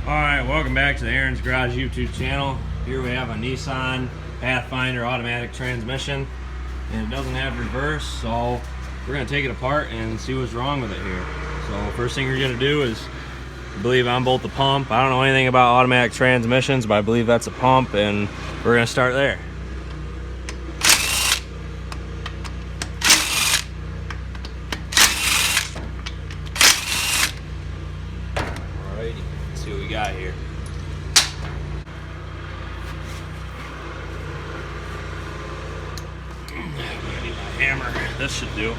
Alright, welcome back to the Aaron's Garage YouTube channel. Here we have a Nissan Pathfinder automatic transmission, and it doesn't have reverse, so we're going to take it apart and see what's wrong with it here. So first thing we're going to do is, I believe, unbolt the pump. I don't know anything about automatic transmissions, but I believe that's a pump, and we're going to start there. Alrighty, let's see what we got here. I need my hammer. This should do.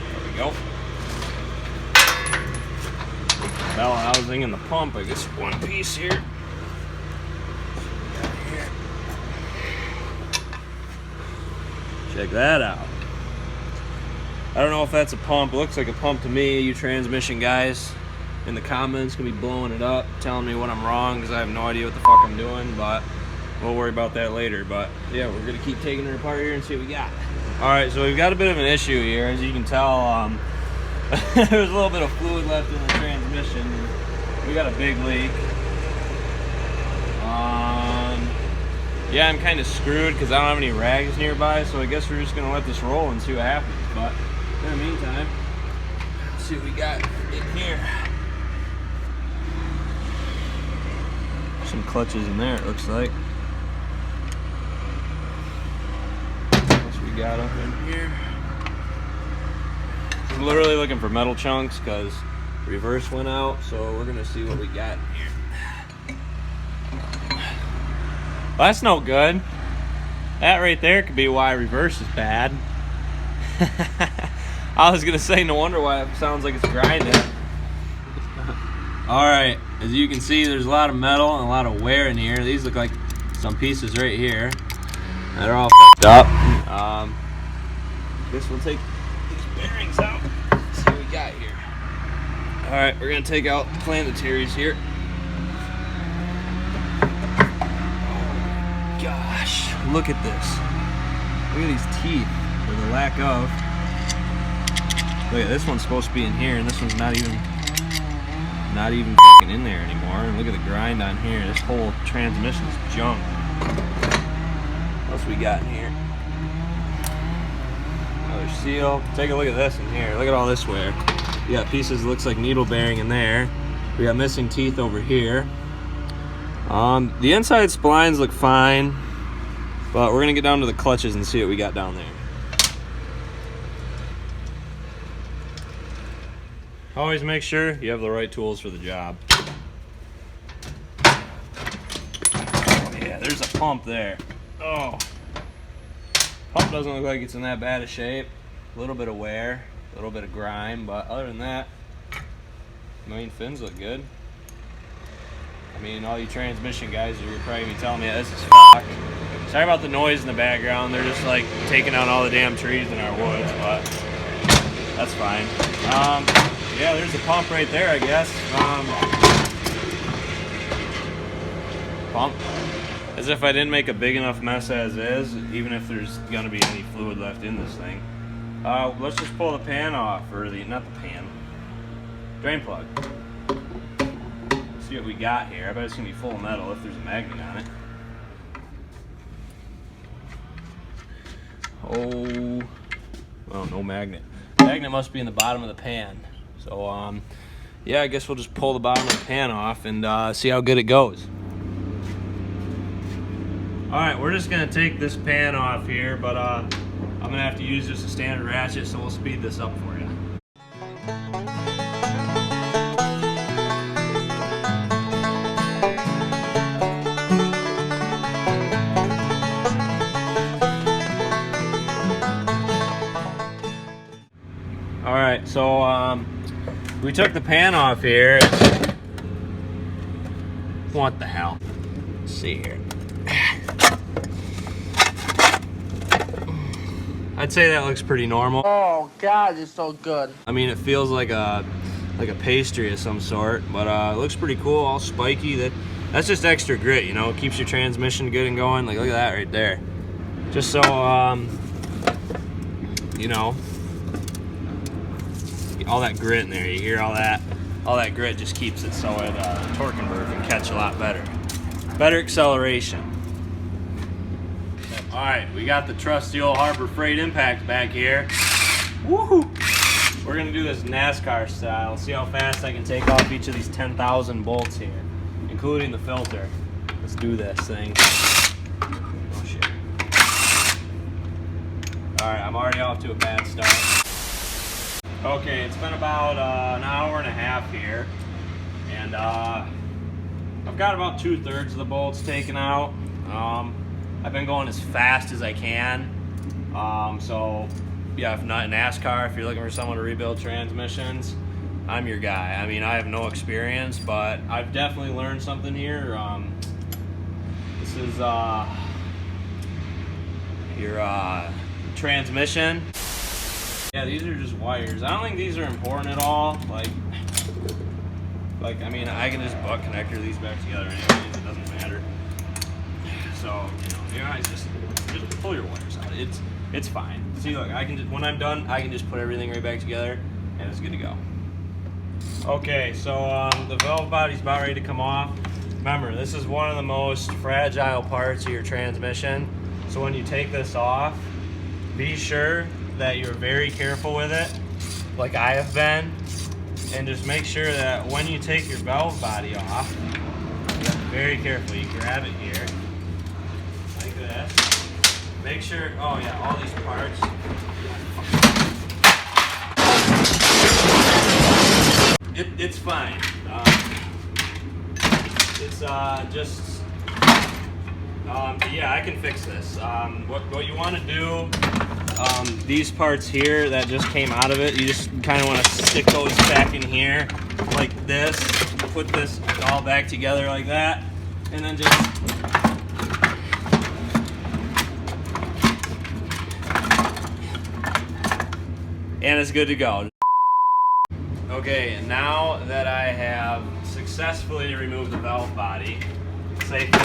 There we go. Bell housing and the pump, I guess one piece here. Check that out. I don't know if that's a pump. It looks like a pump to me. You transmission guys in the comments can be blowing it up, telling me what I'm wrong, because I have no idea what the fuck I'm doing, but we'll worry about that later. But yeah, we're gonna keep taking it apart here and see what we got. All right, so we've got a bit of an issue here. As you can tell, there's a little bit of fluid left in the transmission. We got a big leak. Yeah, I'm kind of screwed because I don't have any rags nearby, so I guess we're just gonna let this roll and see what happens. But in the meantime, let's see what we got in here. Some clutches in there, it looks like. What we got up in here? I'm literally looking for metal chunks because reverse went out, so we're gonna see what we got in here. Well, that's no good. That right there could be why reverse is bad. I was gonna say, no wonder why it sounds like it's grinding. Alright, as you can see, there's a lot of metal and a lot of wear in here. These look like some pieces right here that are all fucked up. Guess we'll take these bearings out. See what we got here. Alright, we're gonna take out the planetaries here. Gosh, look at this. Look at these teeth, or the lack of. Look at this one's supposed to be in here, and this one's not even fucking in there anymore. And look at the grind on here. This whole transmission's junk. What else we got in here? Another seal. Take a look at this in here. Look at all this wear. You got pieces that looks like needle bearing in there. We got missing teeth over here. The inside splines look fine, but we're gonna get down to the clutches and see what we got down there. Always make sure you have the right tools for the job. Yeah, there's a pump there. Oh, pump doesn't look like it's in that bad a shape. A little bit of wear, a little bit of grime, but other than that, main fins look good. I mean, all you transmission guys, you're probably gonna be telling me this is fucked. Sorry about the noise in the background. They're just like taking out all the damn trees in our woods, but that's fine. Yeah, there's a pump right there, I guess. Pump. As if I didn't make a big enough mess as is, even if there's gonna be any fluid left in this thing. Let's just pull the pan off, or not the pan, drain plug. See what we got here. I bet it's gonna be full of metal if there's a magnet on it. Oh, well, no magnet. Magnet must be in the bottom of the pan. So, yeah, I guess we'll just pull the bottom of the pan off and see how good it goes. All right, we're just gonna take this pan off here, but I'm gonna have to use just a standard ratchet, so we'll speed this up for you. Alright, so we took the pan off here. What the hell? Let's see here. I'd say that looks pretty normal. Oh God, it's so good. I mean, it feels like a pastry of some sort, but it looks pretty cool, all spiky. That's just extra grit, you know. It keeps your transmission good and going. Like, look at that right there. just so you know, all that grit in there. You hear all that grit just keeps it so it torque converter can catch a lot better. Better acceleration. All right, we got the trusty old Harbor Freight impact back here. Woohoo! We're gonna do this NASCAR style. See how fast I can take off each of these 10,000 bolts here, including the filter. Let's do this thing. Oh shit. All right, I'm already off to a bad start. Okay, it's been about an hour and a half here, and I've got about 2/3 of the bolts taken out. I've been going as fast as I can. So yeah, if not NASCAR, if you're looking for someone to rebuild transmissions, I'm your guy. I mean, I have no experience, but I've definitely learned something here. This is your transmission. Yeah, these are just wires. I don't think these are important at all. Like I mean, I can just butt connector these back together anyways. It doesn't matter. So you guys just pull your wires out. It's fine. See, look, I can just, when I'm done, I can just put everything right back together, and it's good to go. Okay, so the valve body's about ready to come off. Remember, this is one of the most fragile parts of your transmission. So when you take this off, be sure that you're very careful with it, like I have been, and just make sure that when you take your valve body off, very careful. You grab it here, like this. Make sure, oh yeah, all these parts. It's fine. It's just, yeah, I can fix this. What you want to do, these parts here that just came out of it, you just kind of want to stick those back in here like this. Put this all back together like that, and then just and it's good to go. Okay, now that I have successfully removed the valve body safely,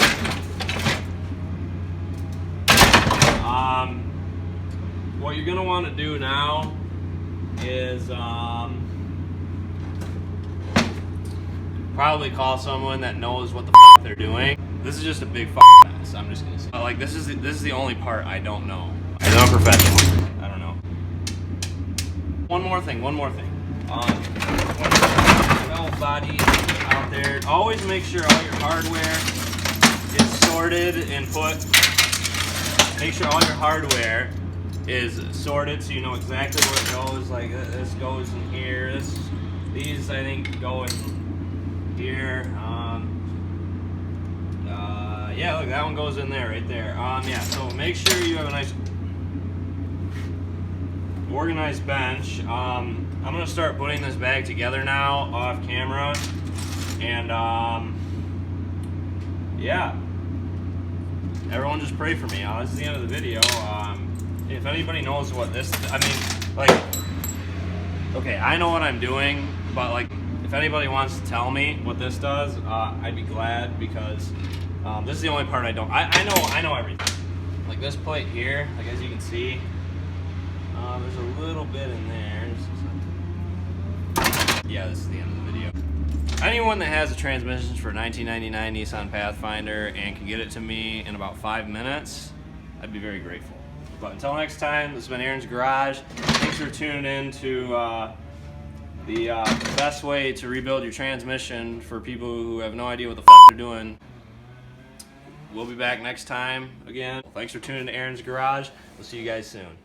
what you're gonna want to do now is probably call someone that knows what the f they're doing. This is just a big mess. I'm just gonna say, like, this is the only part I don't know. I'm not a professional. I don't know. One more thing. When you put the valve body out there, always make sure all your hardware is sorted and make sure all your hardware is sorted so you know exactly where it goes. Like this goes in here. These I think go in here. Yeah, look, that one goes in there, right there. Yeah, so make sure you have a nice organized bench. I'm gonna start putting this bag together now off camera, and yeah, everyone just pray for me. This is the end of the video. If anybody knows what this, I mean, like, okay, I know what I'm doing, but like, if anybody wants to tell me what this does, I'd be glad, because this is the only part I don't. I know everything. Like this plate here, like as you can see. There's a little bit in there. Yeah, this is the end of the video. Anyone that has a transmission for 1999 Nissan Pathfinder and can get it to me in about 5 minutes, I'd be very grateful. But until next time, this has been Aaron's Garage. Thanks for tuning in to the best way to rebuild your transmission for people who have no idea what the f they're doing. We'll be back next time again. Thanks for tuning in to Aaron's Garage. We'll see you guys soon.